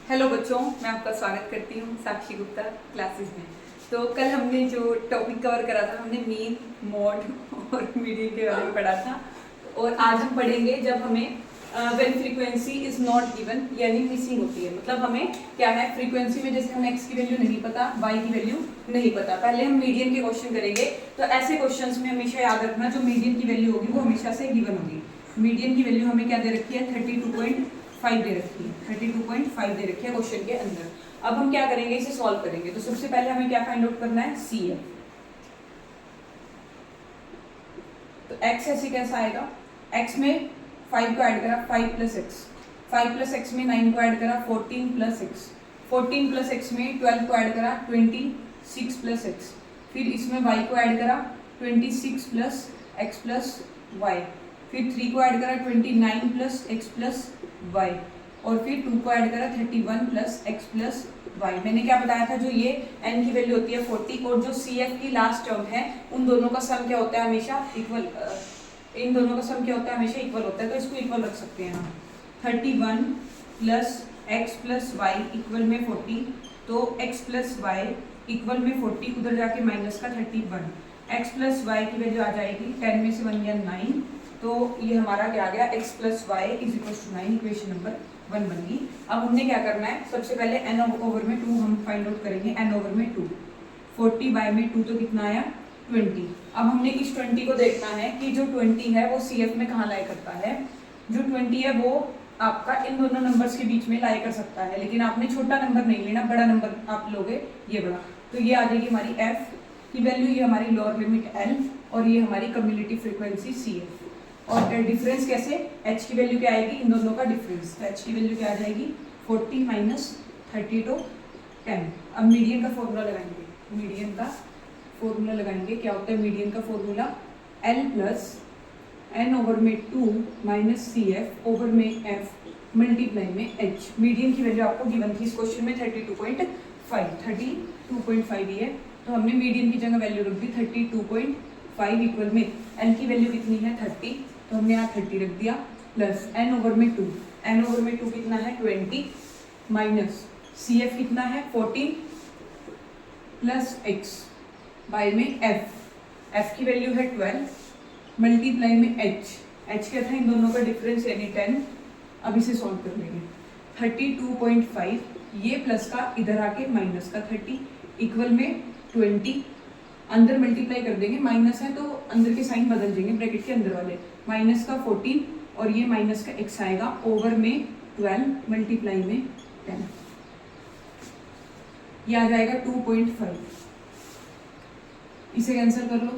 Hello बच्चों, मैं आपका स्वागत करती हूँ साक्षी गुप्ता क्लासेस में। तो कल हमने जो टॉपिक कवर करा था, हमने मीन, मॉड और मीडियन के बारे में पढ़ा था। और आज हम पढ़ेंगे जब हमें when frequency is not given, यानी मिसिंग होती है। मतलब हमें क्या है, फ्रीक्वेंसी में जैसे हमें एक्स की वैल्यू नहीं पता, वाई की वैल्यू नहीं पता। पहले हम मीडियन के क्वेश्चन करेंगे। तो ऐसे क्वेश्चंस में हमेशा याद रखना, जो मीडियन की वैल्यू होगी वो हमेशा से गिवन होगी। मीडियन की वैल्यू हमें क्या दे रखी है, 32.5 दे रखी है। 32.5 दे रखी है क्वेश्चन के अंदर। अब हम क्या करेंगे, इसे सॉल्व करेंगे। तो सबसे पहले हमें क्या फाइंड आउट करना है, सी एफ। तो एक्स ऐसे कैसा आएगा, एक्स में 5 को ऐड करा, 5 प्लस एक्स, 5 प्लस एक्स में 9 को ऐड करा, 14 प्लस एक्स, 14 प्लस एक्स में 12 को ऐड करा, 26 प्लस एक्स। फिर इसमें y को ऐड करा, 26 प्लस एक्स प्लस वाई। फिर 3 को ऐड करा, 29 प्लस एक्स प्लस वाई। और फिर 2 को ऐड करा, 31 प्लस एक्स प्लस वाई। मैंने क्या बताया था, जो ये n की वैल्यू होती है 40 और जो CF की लास्ट टर्म है, उन दोनों का सम क्या होता है, हमेशा इक्वल। इन दोनों का सम क्या होता है, हमेशा इक्वल होता है। तो इसको इक्वल रख सकते हैं हम। 31 plus x plus y equal में 40। तो x प्लस वाई इक्वल में 40, उधर जाके माइनस का 31। x प्लस वाई की वैल्यू आ जाएगी 10 में से 1 गया 9। तो ये हमारा क्या आ गया, x plus y is equal to 9। Equation number 1 बन गई। अब हमने क्या करना है, सबसे पहले n ओवर में 2 हम फाइंड आउट करेंगे। n ओवर में 2, 40 बाय में 2 तो कितना आया, 20। अब हमने इस 20 को देखना है कि जो 20 है वो CF में कहाँ लाई करता है। जो 20 है वो आपका इन दोनों नंबर्स के बीच में लाई कर सकता है, लेकिन आपने छोटा नंबर नहीं लेना, बड़ा नंबर आप लोगे, ये बड़ा। तो ये आ जाएगी हमारी f की वैल्यू, ये हमारी लोअर लिमिट L, और ये हमारी कम्युलेटिव फ्रीक्वेंसी CF। और डिफरेंस कैसे, h की वैल्यू क्या आएगी, इन दोनों का डिफरेंस। तो h की वैल्यू क्या आ जाएगी, 40 माइनस 30 तो 10। अब मीडियन का फॉर्मूला लगाएंगे। मीडियन का फॉर्मूला लगाएंगे, क्या होता है मीडियन का formula, L plus n over में 2 माइनस CF ओवर में f मल्टीप्लाई में h। मीडियन की वैल्यू आपको गिवन थी इस क्वेश्चन में 32.5 ही है। तो हमने मीडियन की जगह वैल्यू रख दी 32.5 इक्वल में n की वैल्यू कितनी है 30, तो हमने यहाँ 30 रख दिया, प्लस n ओवर में 2, n ओवर में 2 कितना है 20, माइनस CF कितना है 14 प्लस x बाय में f की वैल्यू है 12 मल्टीप्लाई में h क्या था, इन दोनों का डिफरेंस यानी 10। अब इसे सॉल्व कर लेंगे। 32.5 ये प्लस का इधर आके माइनस का 30 इक्वल में 20, अंदर मल्टीप्लाई कर देंगे, माइनस है तो अंदर के साइन बदल देंगे, ब्रैकेट के अंदर वाले, माइनस का 14 और ये माइनस का x आएगा ओवर में 12 मल्टीप्लाई में 10। ये आ जाएगा 2.5। इसे कैंसिल कर लो,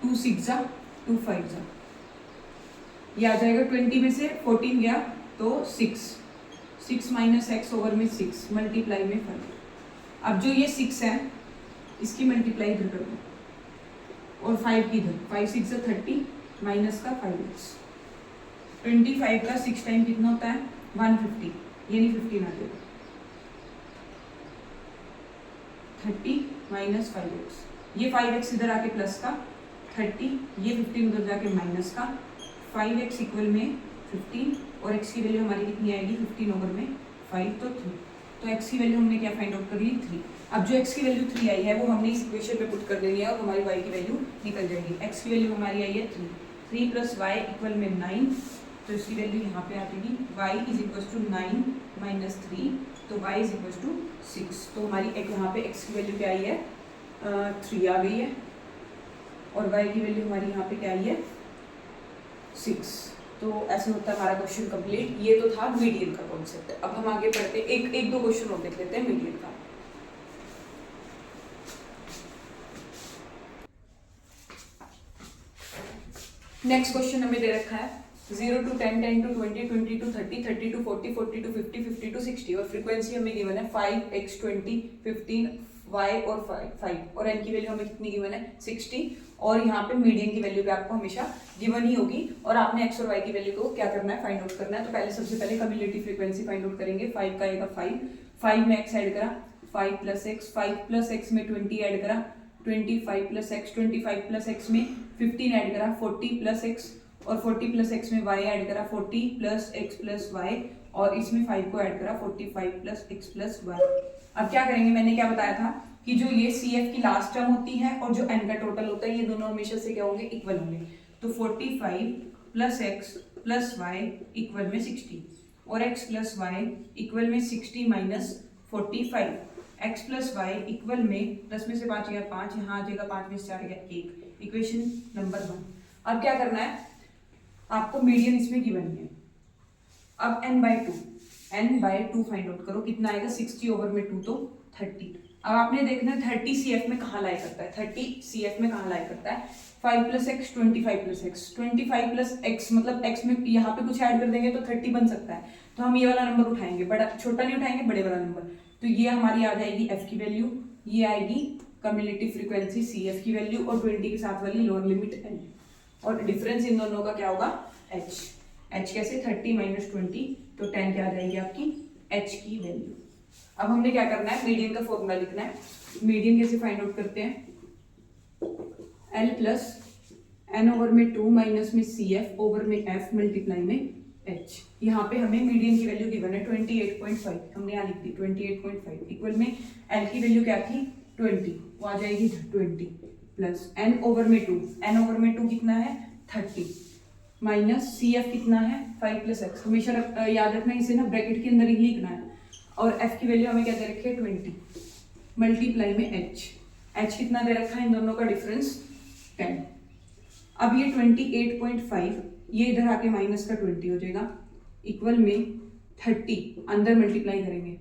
2 6 जा 2 5 जा, ये आ जाएगा 20 में से 14 गया तो 6 माइनस एक्स ओवर में 6 मल्टीप्लाई में 5। अब जो ये 6 है इसकी मल्टीप्लाई इधर कर दो और 5 की इधर, 5 6 जा 30 माइनस का 5x। 25 का 6 टाइम कितना होता है 150, यानी 15 आ जाएगा। 30 माइनस 5x, ये 5x इधर आके प्लस का 30, ये 15 उधर जाके माइनस का 5x इक्वल में 15 और x की वैल्यू हमारी कितनी आएगी 15 ओवर में 5 तो 3। तो x की वैल्यू हमने क्या फाइंड आउट कर ली 3। अब जो x की वैल्यू 3 आई है वो हमने इस इक्वेशन में पुट कर देनी है और हमारी y की वैल्यू निकल जाएगी। x की वैल्यू हमारी आई है 3 प्लस वाई इक्वल में 9, तो इसकी वैल्यू यहाँ पे आ जाएगी y is equal to 9 minus 3, तो y इज इक्वल टू 6। तो हमारी एक यहाँ पे x की वैल्यू क्या आई है 3 आ गई है और y की वैल्यू हमारी यहाँ पे क्या आई है 6। तो ऐसे होता है हमारा क्वेश्चन कंप्लीट। ये तो था मीडियन का कॉन्सेप्ट। अब हम आगे बढ़ते हैं, एक दो क्वेश्चन और देख लेते हैं मीडियन का। नेक्स्ट क्वेश्चन हमें दे रखा है 0 to 10, 10 to 20, 20 to 30, 30 to 40, 40 to 50, 50 to 60 और फ्रीक्वेंसी हमें गिवन है 5 x 20 15 y और 5 और n की वैल्यू हमें कितनी गिवन है 60 और यहाँ पे मीडियन की वैल्यू भी आपको हमेशा गिवन ही होगी और आपने x और y की वैल्यू को क्या करना है फाइंड आउट करना है। तो पहले सबसे पहले कम्युलेटिव फ्रीक्वेंसी फाइंड आउट करेंगे। 5 का आएगा 5 में x ऐड करा 5 प्लस एक्स, 5 प्लस एक्स में 20 ऐड करा 25 प्लस एक्स, 25 प्लस एक्स में 15 ऐड करा 40 प्लस एक्स और 40 प्लस एक्स में y ऐड करा 40 प्लस एक्स प्लस वाई और इसमें 5 को ऐड करा 45 प्लस x प्लस वाई। अब क्या करेंगे, मैंने क्या बताया था कि जो ये CF की लास्ट टर्म होती है और जो n का टोटल होता है ये दोनों हमेशा से क्या होंगे, इक्वल होंगे। तो 45 plus x plus y equal में 60 और x प्लस वाई इक्वल में 60 minus 45, x plus y equal में 10 में से 5 गया 5, यहाँ आ जाएगा 5 में से 4 गया 1। Equation number 1। अब क्या करना है, आपको मीडियन इसमें गिवन है। अब n/2 फाइंड आउट करो, कितना आएगा 60 ओवर में 2 तो 30। अब आपने देखना है 30 CF में कहाँ लाई करता है, 30 CF में कहाँ लाई करता है, 5 plus x 25 plus x, 25 plus x मतलब x में यहाँ पे कुछ ऐड कर देंगे तो 30 बन सकता है। तो हम ये वाला नंबर उठाएंगे, बड़ा छोटा नहीं उठाएंगे, बड़े वाला नंबर। तो ये हमारी आ जाएगी f की वैल्यू, ये आएगी कम्युलेटिव फ्रीक्वेंसी CF की वैल्यू और 20 के साथ वाली लोअर लिमिट n, और डिफरेंस इन दोनों का क्या होगा h कैसे 30 माइनस 20 तो 10 क्या आ जाएगी आपकी h की वैल्यू। अब हमने क्या करना है, मीडियन का फॉर्मूला लिखना है। मीडियन कैसे फाइंड आउट करते हैं, L प्लस n ओवर में 2 माइनस में CF ओवर में f मल्टीप्लाई में h। यहाँ पे हमें मीडियन की वैल्यू गिवन है 28.5, हमने यहाँ लिख दी 28.5 इक्वल में L की वैल्यू क्या थी 20, वो आ जाएगी 20 प्लस n ओवर में 2 कितना है 30 माइनस CF कितना है 5 प्लस x। हमेशा याद रखना इसे ना ब्रैकेट के अंदर ही लिखना है, और f की वैल्यू हमें क्या दे रखी है 20 मल्टीप्लाई में h कितना दे रखा है, इन दोनों का डिफरेंस 10। अब ये 28.5 ये इधर आके माइनस का 20 हो जाएगा इक्वल में 30 अंदर मल्टीप्लाई करेंगे,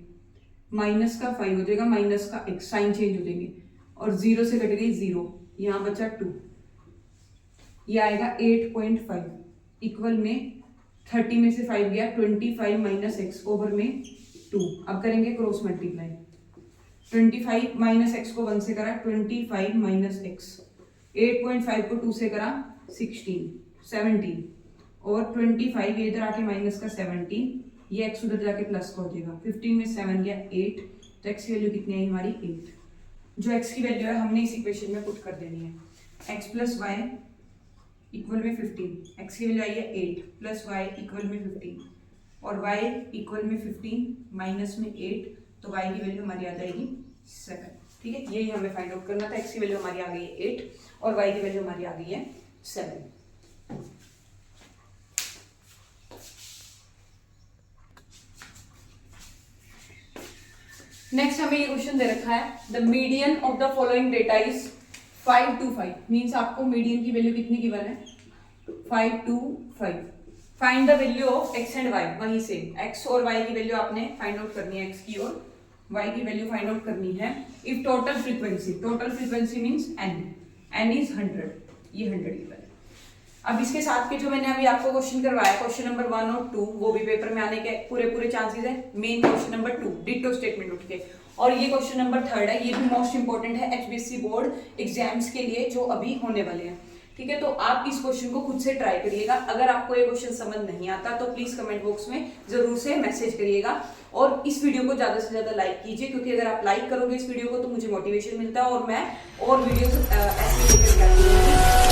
माइनस का 5 हो जाएगा, माइनस का x साइन चेंज हो जाएंगे और 0 से कट गई 0, यहाँ बचा 2, ये आएगा 8.5 इक्वल में 30 में से 5 गया 25 माइनस x ओवर में 2। अब करेंगे क्रॉस मल्टीप्लाई, 25 माइनस x को 1 से करा 25 माइनस x, 8.5 को 2 से करा 17 और 25 ये इधर आके माइनस का 17, ये x उधर जाके प्लस का हो जाएगा, 15 में 7 गया 8, तो x की वैल्यू कितनी आई हमारी 8। जो x की वैल्यू है हमने इस इक्वेशन में पुट कर देनी है। x प्लस वाई इक्वल में 15, x की वैल्यू आई है 8 प्लस वाई इक्वल में 15 और y इक्वल में 15 माइनस में 8, तो y की वैल्यू हमारी आ जाएगी 7। ठीक है, यही हमें फाइंड आउट करना था। x की वैल्यू हमारी आ गई है 8 और y की वैल्यू हमारी आ गई है 7। नेक्स्ट हमें ये क्वेश्चन दे रखा है, the median of the following data is 5 to 5, means आपको मीडियन की वैल्यू कितनी गिवन है 5 to 5। Find the value of x and y, वहीं से x और y की वैल्यू आपने फाइंड आउट करनी है, x की और y की वैल्यू फाइंड आउट करनी है। If total frequency means n is 100, ये 100 गिवन है। अब इसके साथ के जो मैंने अभी आपको क्वेश्चन करवाया, क्वेश्चन नंबर 1 और 2, वो भी पेपर में आने के पूरे चांसेस है। मेन क्वेश्चन नंबर 2 डिक्टो स्टेटमेंट उठ के, और ये क्वेश्चन नंबर 3 है, ये भी मोस्ट इंपॉर्टेंट है HBSC बोर्ड एग्जाम्स के लिए जो अभी होने वाले हैं। ठीक है, तो आप इस क्वेश्चन को खुद से ट्राई करिएगा। अगर आपको ये क्वेश्चन समझ नहीं आता तो प्लीज कमेंट बॉक्स में जरूर से मैसेज करिएगा, और इस वीडियो को ज्यादा से ज्यादा लाइक कीजिए, क्योंकि अगर आप लाइक करोगे इस वीडियो को तो मुझे मोटिवेशन मिलता है और मैं और वीडियोस ऐसे लेकर के आती रहूंगी।